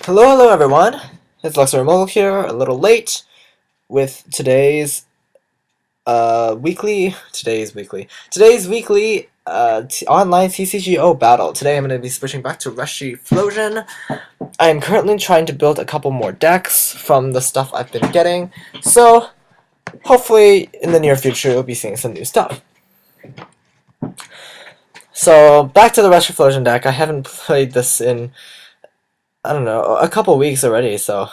Hello everyone. It's Luxury Mobile here, a little late with today's weekly online TCGO battle. Today I'm going to be switching back to ReshiPhlosion. I am currently trying to build a couple more decks from the stuff I've been getting, so hopefully in the near future you'll be seeing some new stuff. So back to the ReshiPhlosion deck. I haven't played this in, I don't know, a couple weeks already, so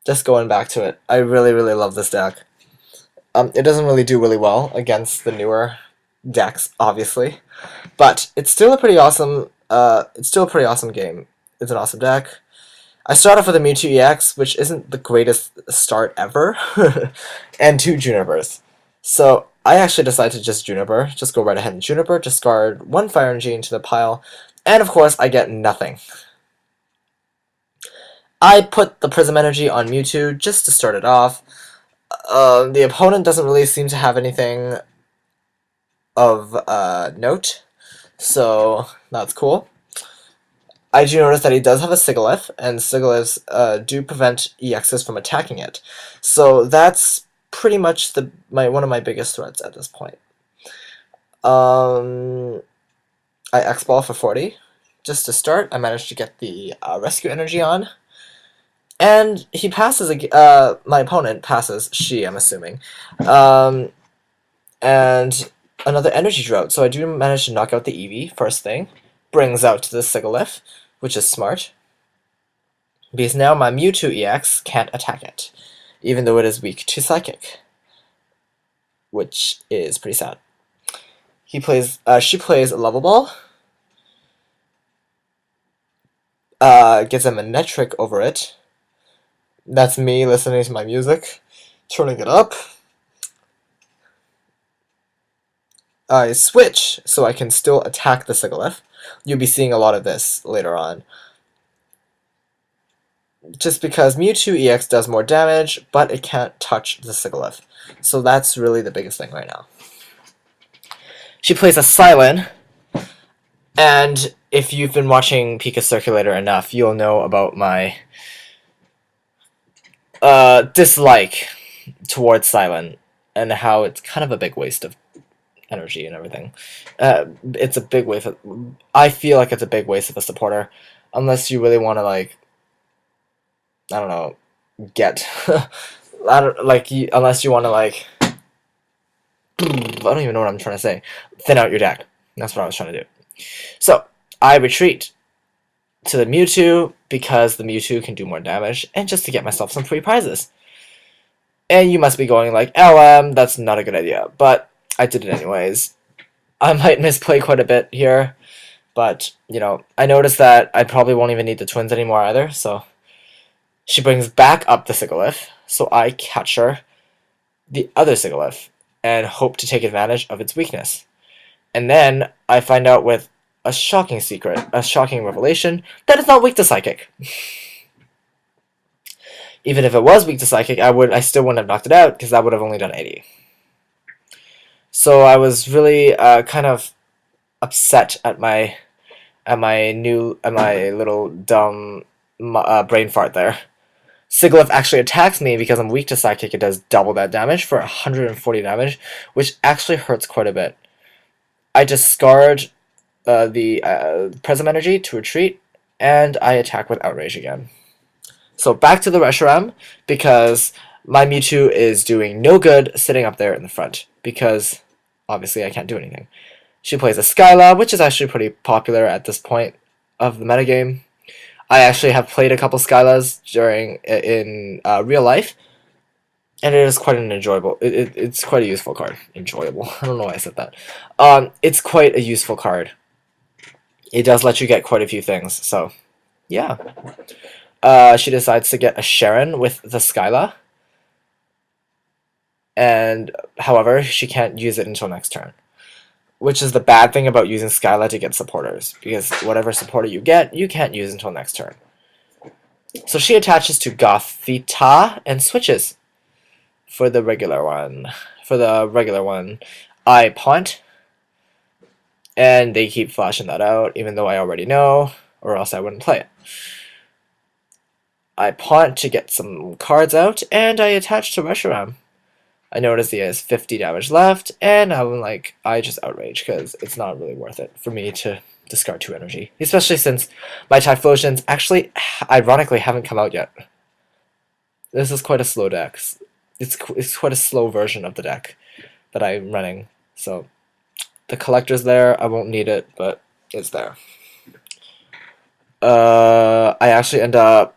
just going back to it. I really love this deck. It doesn't really do really well against the newer decks, obviously, but it's still a pretty awesome. Game. It's an awesome deck. I start off with a Mewtwo EX, which isn't the greatest start ever, and 2 Junipers. So I actually decided to just go right ahead and Juniper, discard 1 Fire Energy into the pile, and of course I get nothing. I put the Prism Energy on Mewtwo just to start it off. The opponent doesn't really seem to have anything of note, so that's cool. I do notice that he does have a Sigilyph, and Sigilyphs do prevent EXs from attacking it. So that's pretty much one of my biggest threats at this point. I X-Ball for 40. Just to start, I managed to get the Rescue Energy on. And he passes, my opponent passes, I'm assuming, and another Energy Drought, so I do manage to knock out the Eevee, first thing, brings out the Sigilyph, which is smart, because now my Mewtwo EX can't attack it, even though it is weak to Psychic, which is pretty sad. She plays a Level Ball, gets a Manectric over it. That's me listening to my music, turning it up. I switch so I can still attack the Sigilyph. You'll be seeing a lot of this later on. Just because Mewtwo EX does more damage, but it can't touch the Sigilyph. So that's really the biggest thing right now. She plays a Silent, and if you've been watching PikaCirculator enough, you'll know about my dislike towards Silent and how it's kind of a big waste of energy and everything. It's a big waste of, I feel like it's a big waste of a supporter, unless you really want to, like, I don't know, unless you want to, like, I don't even know what I'm trying to say, thin out your deck. That's what I was trying to do. So I retreat to the Mewtwo because the Mewtwo can do more damage, and just to get myself some free prizes. And you must be going like, LM, that's not a good idea, but I did it anyways. I might misplay quite a bit here, but, you know, I noticed that I probably won't even need the twins anymore either, so she brings back up the Sigilyph, so I capture the other Sigilyph and hope to take advantage of its weakness. And then I find out with a shocking secret, a shocking revelation, that it's not weak to Psychic. Even if it was weak to Psychic, I still wouldn't have knocked it out, because that would have only done 80. So I was really kind of upset at my little dumb brain fart there. Sigilyph actually attacks me because I'm weak to Psychic. It does double that damage for 140 damage, which actually hurts quite a bit. I discard the Prism Energy to retreat, and I attack with Outrage again. So back to the Reshiram, because my Mewtwo is doing no good sitting up there in the front, because obviously I can't do anything. She plays a Skyla, which is actually pretty popular at this point of the metagame. I actually have played a couple Skylas in real life, and it is quite an enjoyable. It's quite a useful card. Enjoyable. I don't know why I said that. It's quite a useful card. It does let you get quite a few things. So, yeah. She decides to get a Sharon with the Skyla, and however, she can't use it until next turn. Which is the bad thing about using Skyla to get supporters, because whatever supporter you get, you can't use until next turn. So she attaches to Gothita and switches for the regular one. I punt, and they keep flashing that out, even though I already know, or else I wouldn't play it. I pawn to get some cards out, and I attach to Reshiram. I notice he has 50 damage left, and I'm like, I just outrage because it's not really worth it for me to discard 2 energy, especially since my TCGOs actually, ironically, haven't come out yet. This is quite a slow deck. It's quite a slow version of the deck that I'm running. So the collector's there. I won't need it, but it's there. I actually end up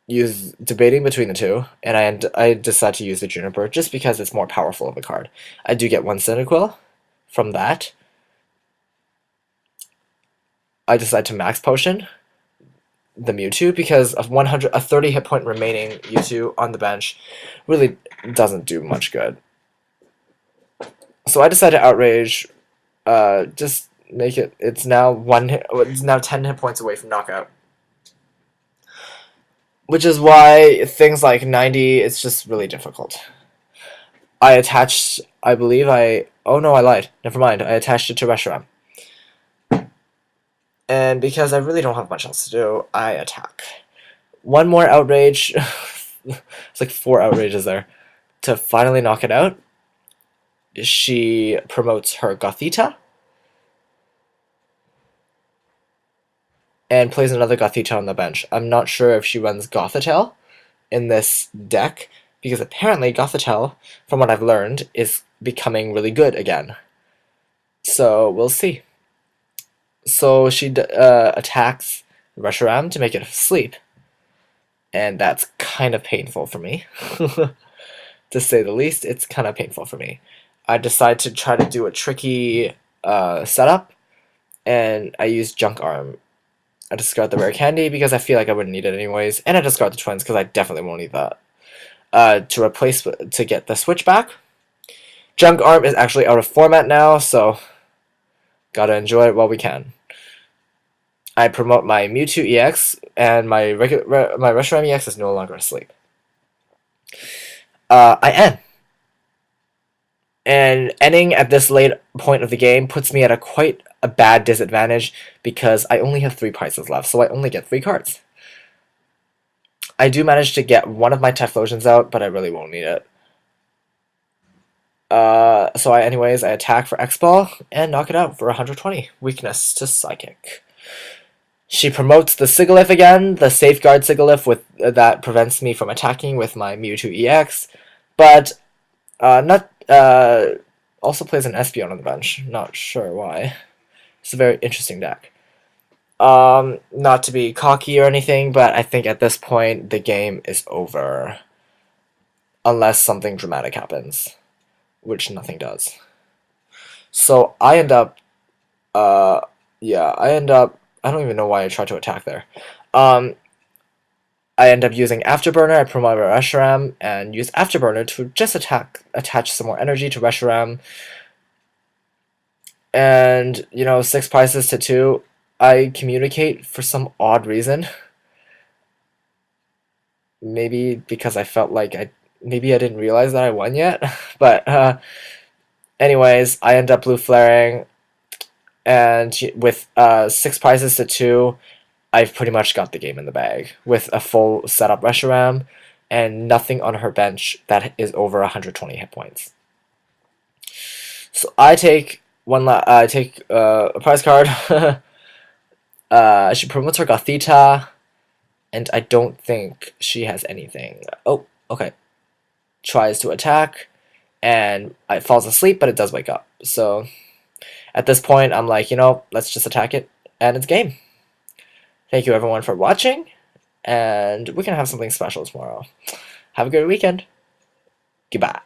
debating between the two, and I decide to use the Juniper just because it's more powerful of a card. I do get 1 Cyndaquil from that. I decide to max potion the Mewtwo because of a 30 hit point remaining Mewtwo on the bench really doesn't do much good. So I decide to outrage, just make it. It's now 10 hit points away from knockout. Which is why things like 90, it's just really difficult. I attached, I believe oh no, I lied. Never mind, I attached it to Reshiram. And because I really don't have much else to do, I attack. 1 more outrage, it's like 4 outrages there, to finally knock it out. She promotes her Gothita, and plays another Gothita on the bench. I'm not sure if she runs Gothitelle in this deck, because apparently Gothitelle, from what I've learned, is becoming really good again. So we'll see. So she attacks Reshiram to make it sleep, and that's kind of painful for me. To say the least, it's kind of painful for me. I decide to try to do a tricky setup, and I use Junk Arm. I discard the rare candy because I feel like I wouldn't need it anyways, and I discard the twins because I definitely won't need that. To get the switch back. Junk Arm is actually out of format now, so gotta enjoy it while we can. I promote my Mewtwo EX, and my Reshiram EX is no longer asleep. I end. And ending at this late point of the game puts me at quite a bad disadvantage because I only have 3 prizes left, so I only get 3 cards. I do manage to get one of my TCGOs out, but I really won't need it. Anyways, I attack for X-Ball and knock it out for 120. Weakness to Psychic. She promotes the Sigilyph again, the Safeguard Sigilyph that prevents me from attacking with my Mewtwo EX, but also plays an Espeon on the bench. Not sure why. It's a very interesting deck. Not to be cocky or anything, but I think at this point the game is over. Unless something dramatic happens, which nothing does. So I end up, I don't even know why I tried to attack there. I end up using Afterburner. I promote Reshiram and use Afterburner to just attach some more energy to Reshiram. And, 6 prizes to 2. I communicate for some odd reason. Maybe because I felt like maybe I didn't realize that I won yet. But, anyways, I end up blue flaring. And with 6 prizes to 2, I've pretty much got the game in the bag. With a full setup Reshiram and nothing on her bench that is over 120 hit points. So I take a prize card. She promotes her Gothita, and I don't think she has anything. Oh, okay. Tries to attack, and it falls asleep, but it does wake up. So at this point, I'm like, let's just attack it, and it's game. Thank you everyone for watching, and we're gonna have something special tomorrow. Have a good weekend. Goodbye.